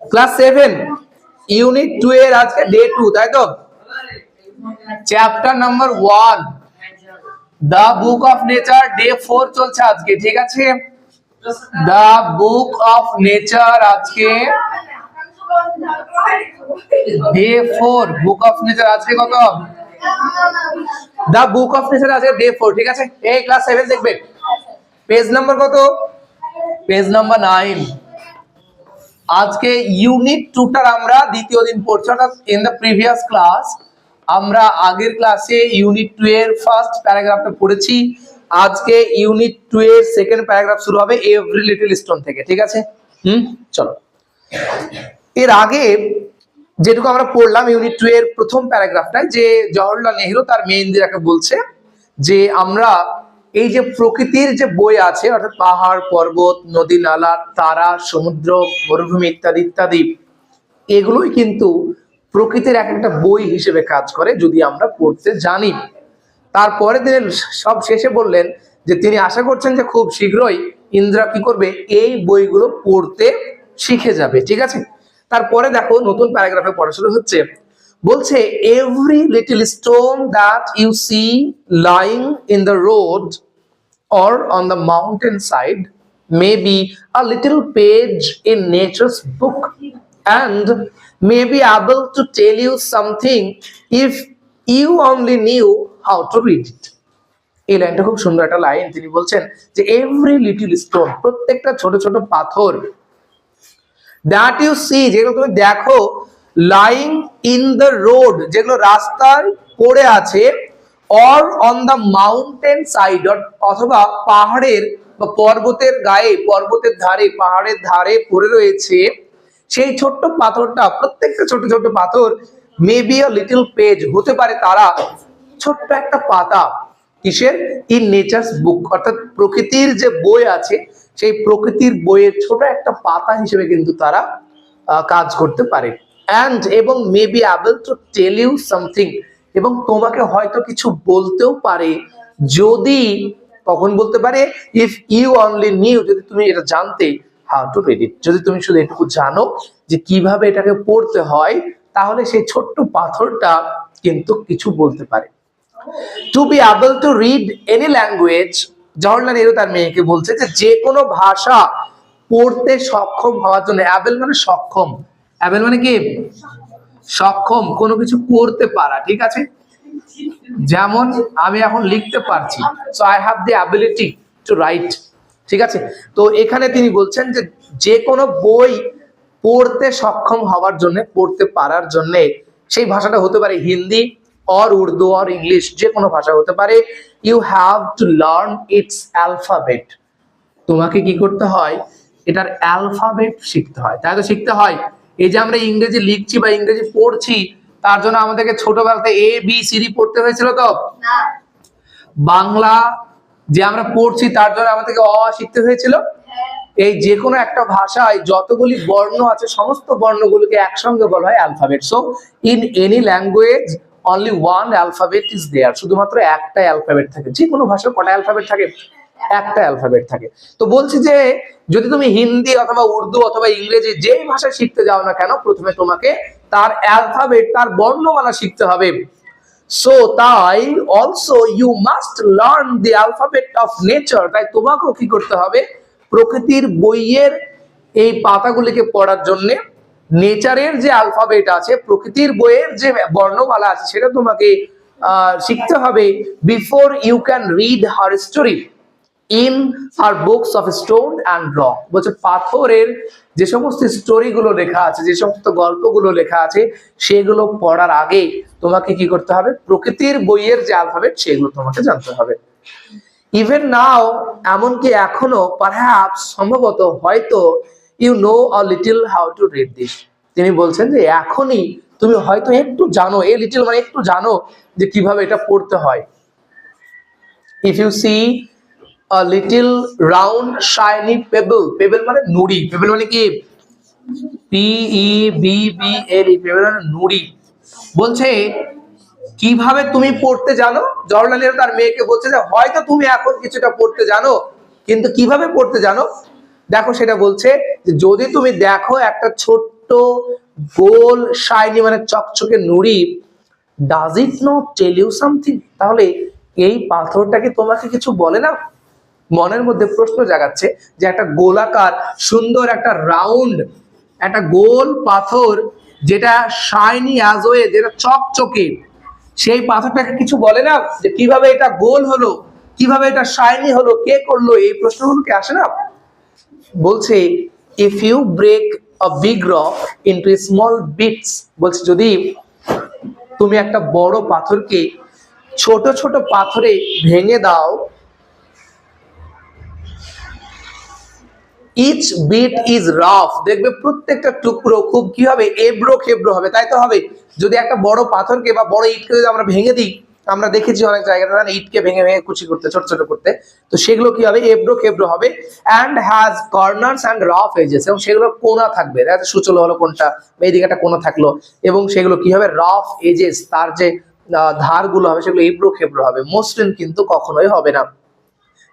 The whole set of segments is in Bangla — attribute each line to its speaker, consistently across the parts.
Speaker 1: ক্লাস 7 ইউনিট 2 এর আজকে ডে 2, তাই তো? Chapter number 1 the book of nature, day 4 চলছে আজকে, ঠিক আছে? দা বুক অফ নেচার আজকে ডে 4, বুক অফ নেচার আজকে কত? দা বুক অফ নেচার আজকে ডে 4, ঠিক আছে? এই ক্লাস 7 দেখবে পেজ নাম্বার কত? Page number 9। আজকে ইউনিট 2টার আমরা দ্বিতীয় দিন পড়ছি, অর্থাৎ ইন দ্য প্রিভিয়াস ক্লাস আমরা আগের ক্লাসে ইউনিট 2 এর ফার্স্ট প্যারাগ্রাফটা পড়েছি। আজকে ইউনিট 2 এর সেকেন্ড প্যারাগ্রাফ শুরু হবে এভরি লিটল স্টোন থেকে, ঠিক আছে? চলো, এর আগে যেটুকু আমরা পড়লাম ইউনিট 2 এর প্রথম প্যারাগ্রাফটায়, যে জওহরলাল নেহরু তার মেয়ে ইন্দিরাকে বলছে যে আমরা এই যে প্রকৃতির যে বই আছে, অর্থাৎ পাহাড়, পর্বত, নদী, নালা, তারা, সমুদ্র, মরুভূমি ইত্যাদি ইত্যাদি, এগুলোই কিন্তু প্রকৃতির এক একটা বই হিসেবে কাজ করে যদি আমরা পড়তে জানি। তারপরে তিনি সব শেষে বললেন যে তিনি আশা করছেন যে খুব শীঘ্রই ইন্দিরা কি করবে, এই বইগুলো পড়তে শিখে যাবে, ঠিক আছে? তারপরে দেখো নতুন প্যারাগ্রাফে পড়া শুরু হচ্ছে, বলছে every little stone that you see lying in the road or on the mountain side may be a little page in nature's book and may be able to tell you something if you only knew how to read it. এই লাইনটা খুব সুন্দর একটা লাইন। তিনি বলছেন যে এভরি লিটল স্টোন, প্রত্যেকটা ছোট ছোট পাথর, দ্যাট ইউ সি, যেগুলো তুমি দেখো, লাইং ইন দ্য রোড, যেগুলো রাস্তায় পড়ে আছে, or on the mountain side, অথবা পাহাড়ের বা পর্বতের গায়ে, পর্বতের ধারে, পাহাড়ের ধারে পড়ে রয়েছে, সেই ছোট্ট পাথরটা, প্রত্যেকটা ছোট ছোট পাথর মেবি আ লিটল পেজ, হতে পারে তারা ছোট্ট একটা পাতা, কিসের? ইন নেচারস বুক, অর্থাৎ প্রকৃতির যে বই আছে সেই প্রকৃতির বইয়ের ছোট একটা পাতা হিসেবে কিন্তু তারা কাজ করতে পারে। অ্যান্ড, এবং maybe able to tell you something, এবং তোমাকে হয়তো কিছু বলতেও পারে, যদি, কখন বলতে পারে? ইফ ইউ অনলি নিউ, যদি তুমি এটা জানতে, হাউ টু রিড ইট, যদি তুমি শুধু এটুকু জানো যে কিভাবে এটাকে পড়তে হয়, তাহলে সেই ছোট্ট পাথরটা কিন্তু কিছু বলতে পারে। To be able to read any language, Jawaharlal Nehru তার মেয়েকে বলছে যে যে কোনো ভাষা পড়তে সক্ষম হওয়ার জন্য, অ্যাবেল মানে সক্ষম, অ্যাবেল মানে কি? সক্ষম, কোনো কিছু করতে পারা, ঠিক আছে? যেমন আমি এখন লিখতে পারছি, so I have the ability to right, ঠিক আছে? তো এখানে তিনি বলছেন যে যে কোনো বই পড়তে সক্ষম হওয়ার জন্য, পড়তে পারার জন্য, সেই ভাষাটা হতে পারে Hindi or Urdu or English, যে কোনো ভাষা হতে পারে। You have to learn its alphabet, তোমাকে কি করতে হয়? এটার অ্যালফাবেট শিখতে হয়, তাই তো শিখতে হয়। এই যে আমরা ইংরেজি লিখছি বা ইংরেজি পড়ছি, তার জন্য আমাদেরকে ছোটবেলাতে এ বি সি ডি পড়তে হয়েছিল তো না? বাংলা যে আমরা পড়ছি তার জন্য আমাদেরকে অ শিখতে হয়েছিল। এই যে কোনো একটা ভাষায় যতগুলি বর্ণ আছে, সমস্ত বর্ণগুলোকে একসঙ্গে বলা হয় alphabet. So in any language only one alphabet is there, শুধুমাত্র একটা অ্যালফাবেট থাকে। যে কোনো ভাষায় কটা অ্যালফাবেট থাকে? একটা অ্যালফাবেট থাকে। তো বলছি যে যদি তুমি হিন্দি অথবা উর্দু অথবা ইংরেজি যেই ভাষা শিখতে যাও না কেন, প্রথমে তোমাকে তার অ্যালফাবেট, তার বর্ণমালা শিখতে হবে। সো তাই also you must learn the alphabet of nature, তাই তোমাকেও কি করতে হবে? প্রকৃতির বইয়ের এই পাতাগুলিকে পড়ার জন্য নেচারের যে অ্যালফাবেট আছে, প্রকৃতির বইয়ের যে বর্ণমালা আছে, সেটা তোমাকে শিখতে হবে। Before you can read her story in our books of stone and rock, বলছে পাথরের যে সমস্ত স্টোরি গুলো লেখা আছে, যে সমস্ত গল্পগুলো লেখা আছে, সেগুলো পড়ার আগে তোমাকে কি করতে হবে? প্রকৃতির বইয়ের যে অ্যালফাবেট সেগুলো তোমাকে জানতে হবে। ইভেন নাও, এমনকি এখনো, পারহ্যাপস, সম্ভবত, হয়তো, you know a little how to read this, তিনি বলছেন যে এখনই তুমি হয়তো একটু জানো, এ লিটল মানে একটু জানো যে কিভাবে এটা পড়তে হয়। If you see a little round shiny pebble, pebble মানে নুড়ি, pebble মানে কি? P E B B L E, pebble মানে নুড়ি। বলছে কিভাবে তুমি পড়তে জানো? জওহরলাল নেহরু তার মেয়েকে বলছে যে হয়তো তুমি এখন কিছুটা পড়তে জানো, কিন্তু কিভাবে পড়তে জানো? দেখো সেটা বলছে যে যদি তুমি দেখো একটা ছোট্ট গোল শাইনি মানে চকচকে নুড়ি, does it not tell you something? তাহলে এই পাথরটাকে তোমাকে কিছু বলে না? মনের মধ্যে প্রশ্ন জাগাচ্ছে যে একটা গোলাকার সুন্দর একটা রাউন্ড একটা গোল পাথর যেটা শাইনি অ্যাজ ওয়ে, যেটা চকচকে, সেই পাথরটাকে কিছু বলে না যে কিভাবে এটা গোল হলো, কিভাবে এটা শাইনি হলো, কে করলো? এই প্রশ্নগুলো কি আসে না? বলছে if you break a big rock into small bits, বলছে যদি তুমি একটা বড় পাথরকে ছোট ছোট পাথরে ভেঙে দাও, ইচ বিট ইজ রাফ, দেখবে প্রত্যেকটা টুকরো খুব কি হবে, এবড়ো খেবড়ো হবে, তাই তো হবে। যদি একটা বড় পাথরকে বা বড় ইটকে যদি আমরা ভেঙে দিই, আমরা দেখেছি অনেক জায়গাতে ইটকে ভেঙে ভেঙে কুচি করতে, ছোট ছোট করতে, তো সেগুলো কি হবে, এবড়ো খেবড়ো হবে। And has corners and rough edges, এবং সেগুলো কোনা থাকবে, সুচল হলো কোনটা, এইদিকে একটা কোনা থাকলো, এবং সেগুলো কি হবে, রাফ এজেস, তার যে ধারগুলো হবে সেগুলো এবড়ো খেবড়ো হবে, মসৃণ কিন্তু কখনোই হবে না।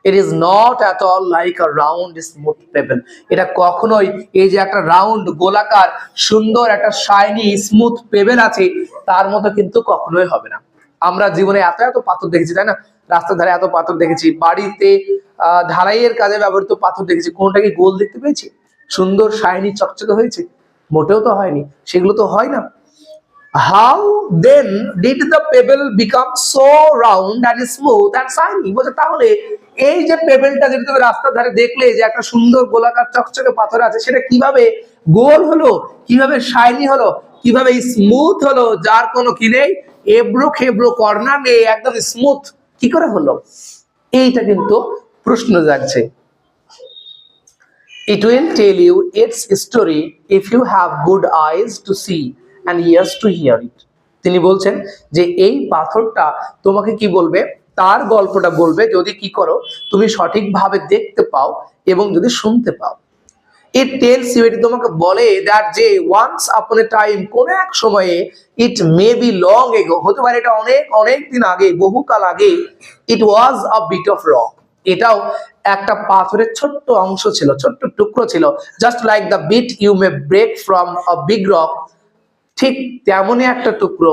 Speaker 1: It is not at all like a round smooth pebble, এটা কখনোই এই যে একটা রাউন্ড গোলাকার সুন্দর একটা শাইনি স্মুথ পেবেল আছে তার মতো কিন্তু কখনোই হবে না। আমরা জীবনে এত এত পাথর দেখেছি, তাই না? রাস্তার ধারে এত পাথর দেখেছি, বাড়িতে ঢালাইয়ের কাজে ব্যবহৃত পাথর দেখেছি, কোনটা কি গোল দেখতে পেয়েছি, সুন্দর শাইনি চকচকে হয়েছে? মোটেও তো হয়নি, সেগুলো তো হয় না। How then did the pebble become so round and smooth and shiny? বলছে তাহলে এই যে পেবেলটা যেটা তুমি রাস্তার ধারে দেখলে যে একটা সুন্দর গোলাকার চকচকে পাথর আছে, সেটা কিভাবে গোল হলো, কিভাবে শাইনি হলো, কিভাবে স্মুথ হলো, যার কোনো কি নেই, এবড়ো খেবড়ো কর্নার নেই, একদম স্মুথ কি করে হলো? এইটা কিন্তু প্রশ্ন জাগছে। It will tell you its story if you have good eyes to see and ears to hear it. তিনি বলছেন যে এই পাথরটা তোমাকে কি বলবে, তার গল্পটা বলবে যদি কি করো, তুমি সঠিকভাবে দেখতে পাও এবং যদি শুনতে পাও। It tells you, এটি তোমাকে বলে that যে once upon a time, কোন এক সময়ে, it may be long ago, হতে পারে এটা অনেক অনেক দিন আগে, বহুকাল আগে, it was a bit of rock, এটাও একটা পাথরের ছোট্ট অংশ ছিল, ছোট্ট টুকরো ছিল, just like the bit you may break from a big rock, ঠিক তেমনই একটা টুকরো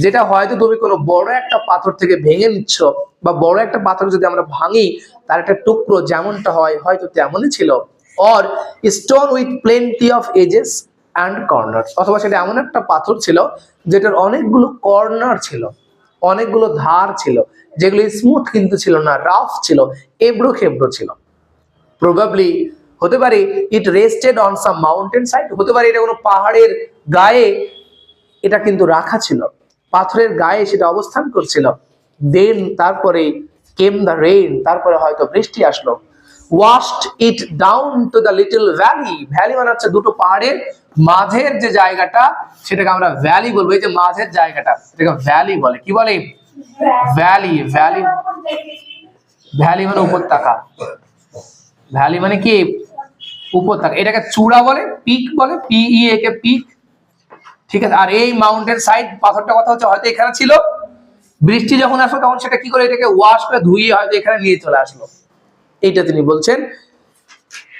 Speaker 1: যেটা হয়তো তুমি কোনো বড় একটা পাথর থেকে ভেঙে নিচ্ছ, বা বড় একটা পাথর যদি আমরা ভাঙি তার একটা টুকরো যেমনটা হয় হয়তো তেমনই ছিল। or stone with plenty of edges and corners, অথবা সেটা এমন একটা পাথর ছিল যেটার অনেকগুলো কর্নার ছিল, অনেকগুলো ধার ছিল, যেগুলো স্মুথ কিন্তু ছিল না, রাফ ছিল, এবড়ো খেবড়ো ছিল। প্রবাবলি হতে পারে it rested on some mountain side, হতে পারে এটা কোনো পাহাড়ের গায়ে এটা কিন্তু রাখা ছিল, পাথরের গায়ে সেটা অবস্থান করছিল। দেন তারপরে কেম দ্য রেইন, তারপরে হয়তো বৃষ্টি আসলো। Washed it down to the little valley, valley মানে হচ্ছে দুটো পাহাড়ের মাঝের যে জায়গাটা সেটাকে আমরা ভ্যালি বলবো। এই যে মাঝের জায়গাটা এটাকে ভ্যালি বলে, কি বলে? ভ্যালি। ভ্যালি ভ্যালি মানে উপত্যকা, ভ্যালি মানে কি উপত্যকা, এটাকে চূড়া বলে, পিক বলে, PEAK পিক, ঠিক আছে। আর এই মাউন্টেন সাইড পাথরটা কথা হচ্ছে হয়তো এখানে ছিল, বৃষ্টি যখন আসলো তখন সেটা কি করে, এটাকে ওয়াশ করে ধুইয়ে হয়তো এখানে নিয়ে চলে আসলো, এইটা তিনি বলছেন।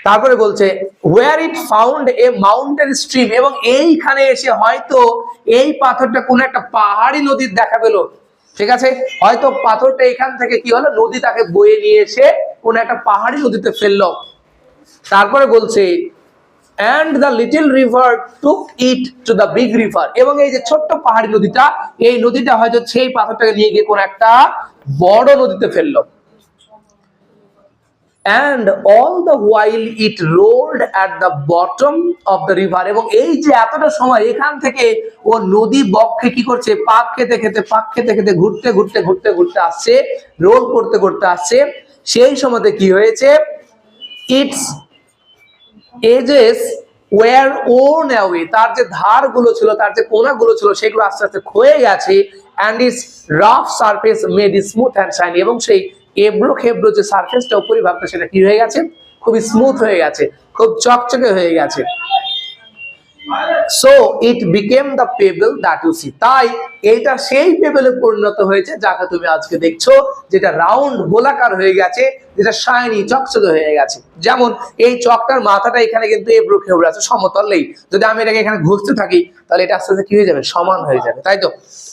Speaker 1: তারপরে বলছে where it found a mountain stream, এবং এইখানে এসে হয়তো এই পাথরটা কোন একটা পাহাড়ি নদীর দেখা পেলো, ঠিক আছে, হয়তো পাথরটা এখান থেকে কি হলো, নদী তাকে বয়ে নিয়ে এসে কোন একটা পাহাড়ি নদীতে ফেললো। তারপরে বলছে and the little river took it to the big river, এবং এই যে ছোট্ট পাহাড়ি নদীটা, এই নদীটা হয়তো সেই পাথরটাকে নিয়ে গিয়ে কোন একটা বড় নদীতে ফেললো। and all the while it rolled at the bottom of the river, এবং এই যে এতটা সময় এখান থেকে ও নদী বক্ষে কি করছে, পাক খেতে খেতে ঘুরতে ঘুরতে ঘুরতে ঘুরতে আসছে, রোল করতে করতে আসছে, সেই সময়তে কি হয়েছে, its edges were worn away, তার যে ধারগুলো ছিল, তার যে কোনাগুলো ছিল, সেগুলো আস্তে আস্তে ক্ষয়ে গেছে। And it's rough surface made smooth and shiny, এবং সেই এবড়ো খেবড়ো যে সারফেসটা উপরিভাগটা সেটা কি হয়ে গেছে, খুব স্মুথ হয়ে গেছে, খুব চকচকে হয়ে গেছে। So it became the pebble that you see, তাই এইটা সেই পেবেলে পরিণত হয়েছে যাকে তুমি আজকে দেখছো, যেটা রাউন্ড গোলাকার হয়ে গেছে, যেটা শাইনি চকচকে হয়ে গেছে। যেমন এই চকটার মাথাটা এখানে কিন্তু এবড়ো খেবড়ো আছে, সমতল নেই। যদি আমি এটাকে এখানে ঘষতে থাকি তাহলে এটা আস্তে আস্তে কি হয়ে যাবে, সমান হয়ে যাবে, তাই তো?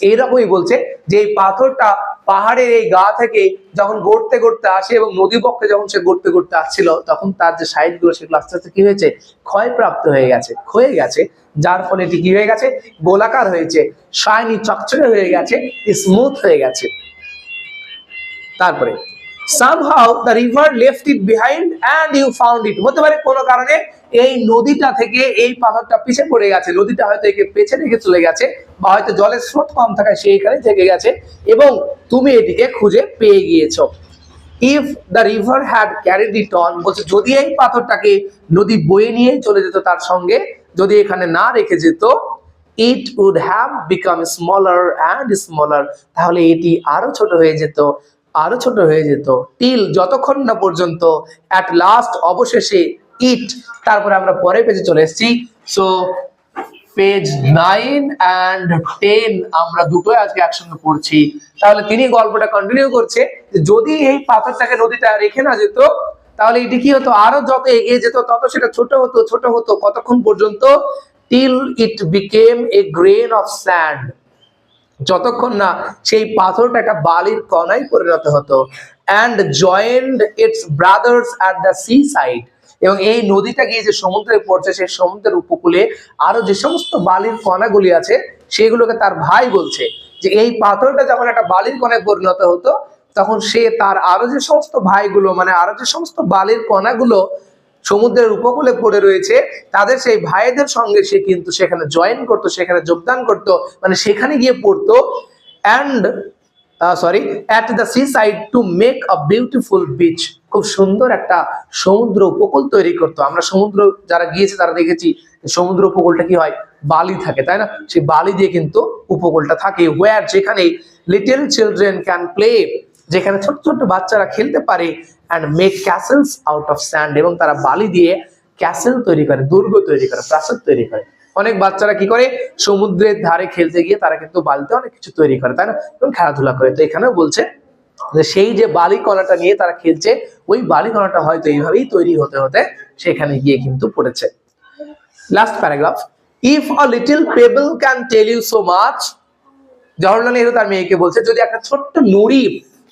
Speaker 1: এইরকমই বলছে যে এই পাথরটা পাহাড়ের এই গা থেকে যখন গড়তে গড়তে আসে এবং নদী পক্ষে যখন সে গড়তে গড়তে আসছিল, তখন তার যে সাইড গুলো সেগুলো আস্তে আস্তে কি হয়েছে, ক্ষয়প্রাপ্ত হয়ে গেছে, ক্ষয়ে গেছে, যার ফলে এটি কি হয়ে গেছে, গোলাকার হয়েছে, শাইনি চকচকে হয়ে গেছে, স্মুথ হয়ে গেছে। তারপরে somehow the river left it behind and you found it, হতে পারে কোনো কারণে এই নদীটা থেকে এই পাথরটা পিছে পড়ে গেছে, নদীটা হয়তো একে পেছে রেখে চলে গেছে, বা হয়তো জলের স্রোত কম থাকায় সে এখানে থেকে গেছে এবং তুমি এটিকে খুঁজে পেয়ে গিয়েছো। If the river had carried it on, বলছে যদি এই পাথরটাকে নদী বয়ে নিয়ে চলে যেত তার সঙ্গে, যদি এখানে না রেখে যেত, it would have become smaller and smaller, তাহলে এটি আরো ছোট হয়ে যেত, আরো ছোট হয়ে যেত, টিল যতক্ষণ না পর্যন্ত, অ্যাট লাস্ট অবশেষে, ইট, তারপরে আমরা পরে পেজে চলে এসেছি। সো পেজ 9 and 10 আমরা দুটোই আজকে একসঙ্গে পড়ছি। তাহলে তিনি গল্পটা কন্টিনিউ করছে, যদি এই পাথরটাকে নদীটা রেখে না যেত তাহলে এটি কি হতো, আরো যত এগিয়ে যেত তত সেটা ছোট হতো, ছোট হতো, কতক্ষণ পর্যন্ত, till it became a grain of sand, যতক্ষণ না সেই পাথরটা একটা বালির কণায় পরিণত হতো। And joined its brothers at the sea side, এবং এই নদীটা গিয়ে যে সমুদ্রে পড়ছে সেই সমুদ্রের উপকূলে আরো যে সমস্ত বালির কণাগুলি আছে সেগুলোকে তার ভাই বলছে যে এই পাথরটা যখন একটা বালির কণায় পরিণত হতো তখন সে তার আরো যে সমস্ত ভাইগুলো, মানে আরো যে সমস্ত বালির কণাগুলো সমুদ্রের উপকূলে পড়ে রয়েছে তাদের সেই ভাইদের সঙ্গে সে কিন্তু সেখানে জয়েন করতো, সেখানে যোগদান করতো, মানে সেখানে গিয়ে পড়তো। And at the sea side to make a beautiful beach, খুব সুন্দর একটা সমুদ্র উপকূল তৈরি করতো। আমরা সমুদ্র যারা গিয়েছে তারা দেখেছি সমুদ্র উপকূলটা কি হয়, বালি থাকে, তাই না? সেই বালি দিয়ে কিন্তু উপকূলটা থাকে, ওয়্যার, যেখানে লিটল চিলড্রেন ক্যান প্লে, যেখানে ছোট ছোট বাচ্চারা খেলতে পারে, and make castles out of sand, এবং তারা বালি দিয়ে ক্যাসেল তৈরি করে, দুর্গ তৈরি করে, প্রাসাদ তৈরি করে। অনেক বাচ্চারা কি করে, সমুদ্রের ধারে খেলতে গিয়ে তারা কিন্তু বালিতে অনেক কিছু তৈরি করে, তাই না, এবং খেলাধুলা করে। তো এখানেও বলছে যে সেই যে বালি কণাটা নিয়ে তারা খেলছে, ওই বালি কণাটা হয়তো এইভাবেই তৈরি হতে হতে সেখানে গিয়ে কিন্তু পড়েছে। Last paragraph, if a little pebble can tell you so much, Jawaharlal Nehru তার মেয়েকে বলছে যদি একটা ছোট্ট নুড়ি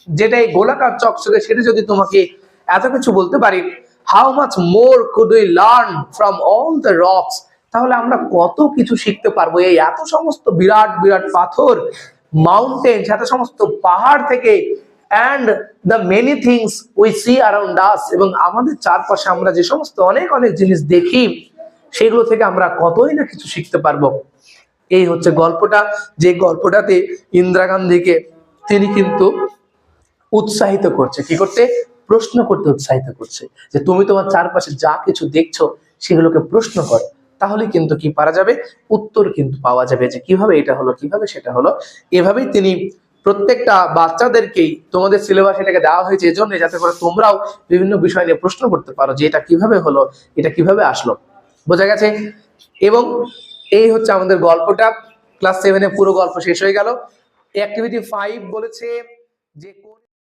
Speaker 1: যেটা এই গোলাকার চকচকে সেটা যদি তোমাকে এত কিছু বলতে পারি, how much more could we learn from all the rocks, তাহলে আমরা কত কিছু শিখতে পারবো এই এত সমস্ত বিরাট বিরাট পাথর, মাউন্টেন, এত সমস্ত পাহাড় থেকে, and the many things we see around us, এবং আমাদের চারপাশে আমরা যে সমস্ত অনেক অনেক জিনিস দেখি সেগুলো থেকে আমরা কতই না কিছু শিখতে পারবো। এই হচ্ছে গল্পটা, যে গল্পটাতে ইন্দিরা গান্ধীকে তিনি কিন্তু উৎসাহিত করছে, কি করতে, প্রশ্ন করতে উৎসাহিত করছে, যে তুমি তোমার চারপাশে যা কিছু দেখছো সেগুলোকে প্রশ্ন করো, তাহলে কিন্তু কি পারা যাবে, উত্তর কিন্তু পাওয়া যাবে, যে কিভাবে এটা হলো, কিভাবে সেটা হলো। এভাবেই তিনি প্রত্যেকটা বাচ্চাদেরকেই, তোমাদের সিলেবাস এটাকে দেওয়া হয়েছে এজন্য যাতে করে তোমরাও বিভিন্ন বিষয় নিয়ে প্রশ্ন করতে পারো যে এটা কিভাবে হলো, এটা কিভাবে আসলো। বোঝা গেছে? এবং এই হচ্ছে আমাদের গল্পটা, ক্লাস 7 এ পুরো গল্প শেষ হয়ে গেল। অ্যাক্টিভিটি 5 বলেছে যে কোন